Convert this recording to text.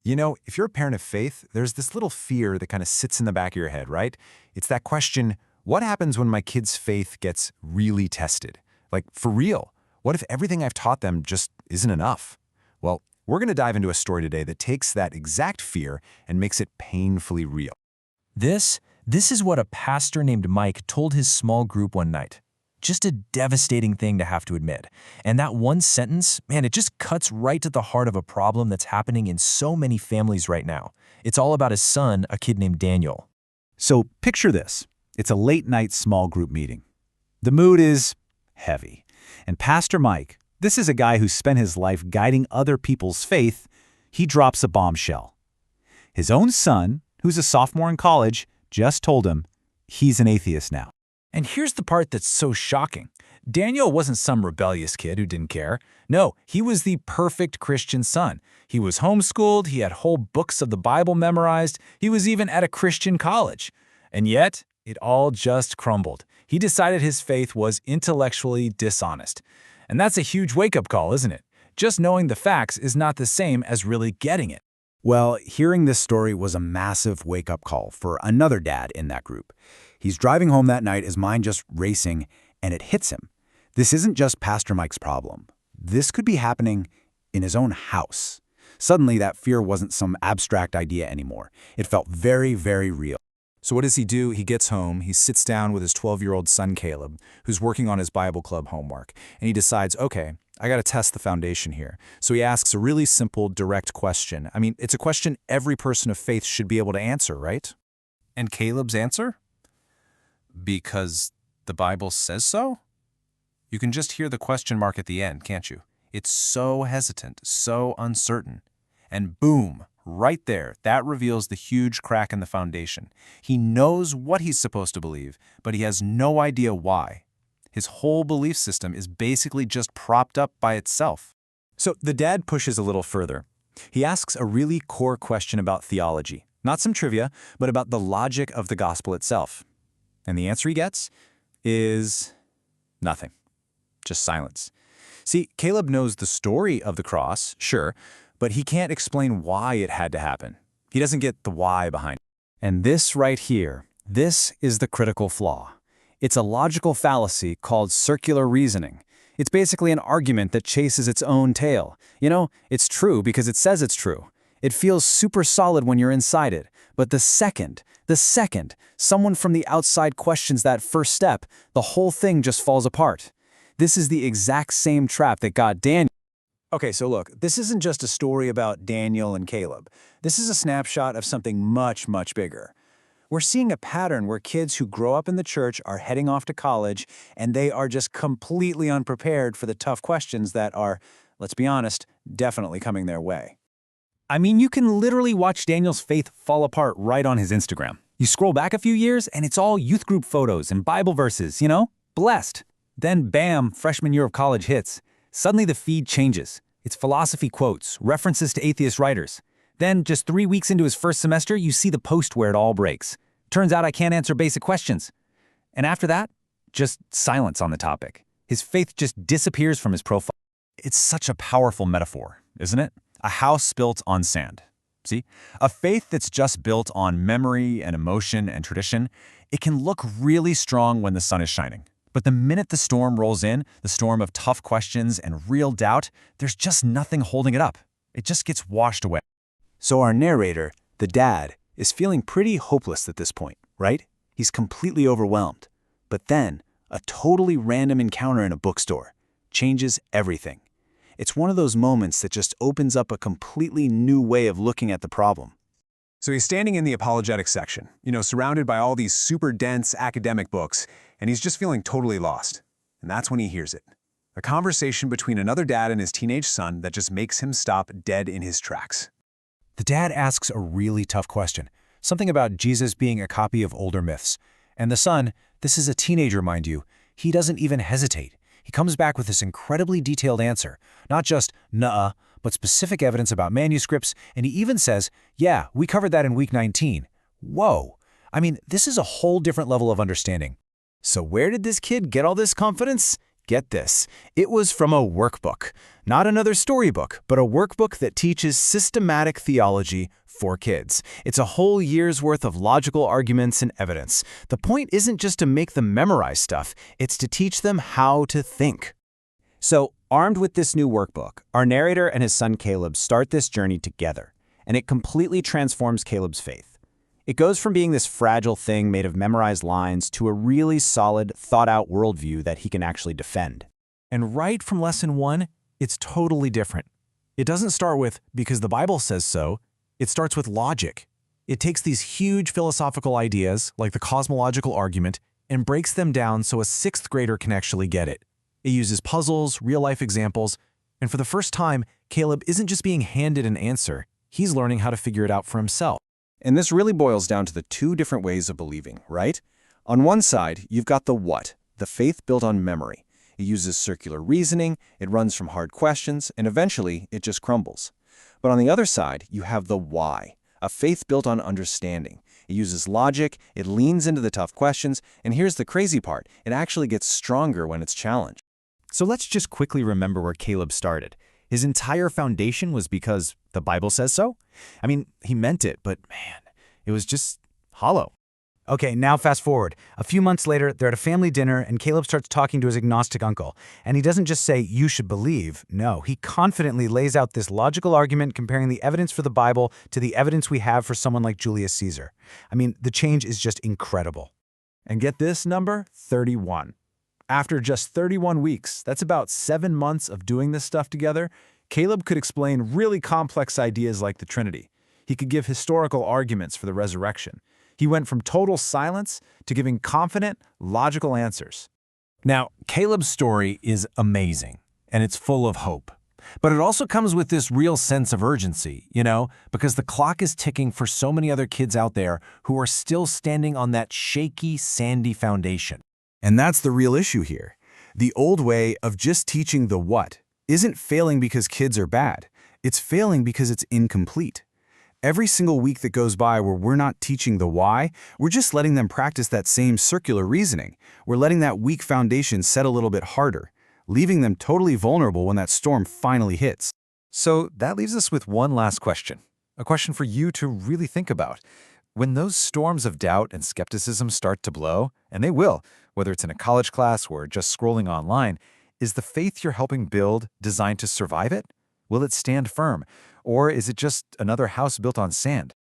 You know, if you're a parent of faith, there's this little fear that kind of sits in the back of your head, right? It's that question, what happens when my kid's faith gets really tested? Like, for real, what if everything I've taught them just isn't enough? Well, we're going to dive into a story today that takes that exact fear and makes it painfully real. This is what a pastor named Mike told his small group one night. Just a devastating thing to have to admit. And that one sentence, man, it just cuts right to the heart of a problem that's happening in so many families right now. It's all about his son, a kid named Daniel. So picture this. It's a late-night small group meeting. The mood is heavy. And Pastor Mike, this is a guy who spent his life guiding other people's faith, he drops a bombshell. His own son, who's a sophomore in college, just told him he's an atheist now. And here's the part that's so shocking. Daniel wasn't some rebellious kid who didn't care. No, he was the perfect Christian son. He was homeschooled, he had whole books of the Bible memorized, he was even at a Christian college. And yet, it all just crumbled. He decided his faith was intellectually dishonest. And that's a huge wake-up call, isn't it? Just knowing the facts is not the same as really getting it. Well, hearing this story was a massive wake-up call for another dad in that group. He's driving home that night, his mind just racing, and it hits him. This isn't just Pastor Mike's problem. This could be happening in his own house. Suddenly, that fear wasn't some abstract idea anymore. It felt very, very real. So what does he do? He gets home, he sits down with his 12-year-old son, Caleb, who's working on his Bible club homework, and he decides, okay, I got to test the foundation here. So he asks a really simple, direct question. I mean, it's a question every person of faith should be able to answer, right? And Caleb's answer? Because the Bible says so? You can just hear the question mark at the end, can't you? It's so hesitant, so uncertain. And boom, right there, that reveals the huge crack in the foundation. He knows what he's supposed to believe, but he has no idea why. His whole belief system is basically just propped up by itself. So the dad pushes a little further. He asks a really core question about theology. Not some trivia, but about the logic of the gospel itself. And the answer he gets is nothing. Just silence. See, Caleb knows the story of the cross, sure, but he can't explain why it had to happen. He doesn't get the why behind it. And this right here, this is the critical flaw. It's a logical fallacy called circular reasoning. It's basically an argument that chases its own tail. You know, it's true because it says it's true. It feels super solid when you're inside it. But the second someone from the outside questions that first step, the whole thing just falls apart. This is the exact same trap that got Daniel. Okay, so look, this isn't just a story about Daniel and Caleb. This is a snapshot of something much, much bigger. We're seeing a pattern where kids who grow up in the church are heading off to college, and they are just completely unprepared for the tough questions that are, let's be honest, definitely coming their way. I mean, you can literally watch Daniel's faith fall apart right on his Instagram. You scroll back a few years, and it's all youth group photos and Bible verses, you know? Blessed. Then bam, freshman year of college hits. Suddenly the feed changes. It's philosophy quotes, references to atheist writers. Then, just 3 weeks into his first semester, you see the post where it all breaks. Turns out I can't answer basic questions. And after that, just silence on the topic. His faith just disappears from his profile. It's such a powerful metaphor, isn't it? A house built on sand. See? A faith that's just built on memory and emotion and tradition, it can look really strong when the sun is shining. But the minute the storm rolls in, the storm of tough questions and real doubt, there's just nothing holding it up. It just gets washed away. So our narrator, the dad, is feeling pretty hopeless at this point, right? He's completely overwhelmed. But then, a totally random encounter in a bookstore changes everything. It's one of those moments that just opens up a completely new way of looking at the problem. So he's standing in the apologetics section, surrounded by all these super dense academic books, and he's just feeling totally lost. And that's when he hears it. A conversation between another dad and his teenage son that just makes him stop dead in his tracks. The dad asks a really tough question, something about Jesus being a copy of older myths. And the son, this is a teenager, mind you, he doesn't even hesitate. He comes back with this incredibly detailed answer, not just nuh-uh, but specific evidence about manuscripts, and he even says, yeah, we covered that in week 19. Whoa! I mean, this is a whole different level of understanding. So where did this kid get all this confidence? Get this, it was from a workbook. Not another storybook, but a workbook that teaches systematic theology for kids. It's a whole year's worth of logical arguments and evidence. The point isn't just to make them memorize stuff, it's to teach them how to think. So, armed with this new workbook, our narrator and his son Caleb start this journey together, and it completely transforms Caleb's faith. It goes from being this fragile thing made of memorized lines to a really solid, thought-out worldview that he can actually defend. And right from lesson 1, it's totally different. It doesn't start with, because the Bible says so. It starts with logic. It takes these huge philosophical ideas, like the cosmological argument, and breaks them down so a sixth grader can actually get it. It uses puzzles, real-life examples, and for the first time, Caleb isn't just being handed an answer. He's learning how to figure it out for himself. And this really boils down to the two different ways of believing, right? On one side, you've got the what, the faith built on memory. It uses circular reasoning, it runs from hard questions, and eventually it just crumbles. But on the other side, you have the why, a faith built on understanding. It uses logic, it leans into the tough questions, and here's the crazy part, it actually gets stronger when it's challenged. So let's just quickly remember where Caleb started. His entire foundation was because the Bible says so? I mean, he meant it, but man, it was just hollow. Okay, now fast forward. A few months later, they're at a family dinner, and Caleb starts talking to his agnostic uncle. And he doesn't just say, you should believe. No, he confidently lays out this logical argument comparing the evidence for the Bible to the evidence we have for someone like Julius Caesar. I mean, the change is just incredible. And get this number, 31. After just 31 weeks, that's about 7 months of doing this stuff together, Caleb could explain really complex ideas like the Trinity. He could give historical arguments for the resurrection. He went from total silence to giving confident, logical answers. Now, Caleb's story is amazing, and it's full of hope. But it also comes with this real sense of urgency, because the clock is ticking for so many other kids out there who are still standing on that shaky, sandy foundation. And that's the real issue here. The old way of just teaching the what isn't failing because kids are bad. It's failing because it's incomplete. Every single week that goes by where we're not teaching the why, we're just letting them practice that same circular reasoning. We're letting that weak foundation set a little bit harder, leaving them totally vulnerable when that storm finally hits. So that leaves us with one last question, a question for you to really think about. When those storms of doubt and skepticism start to blow, and they will, whether it's in a college class or just scrolling online, is the faith you're helping build designed to survive it? Will it stand firm? Or is it just another house built on sand?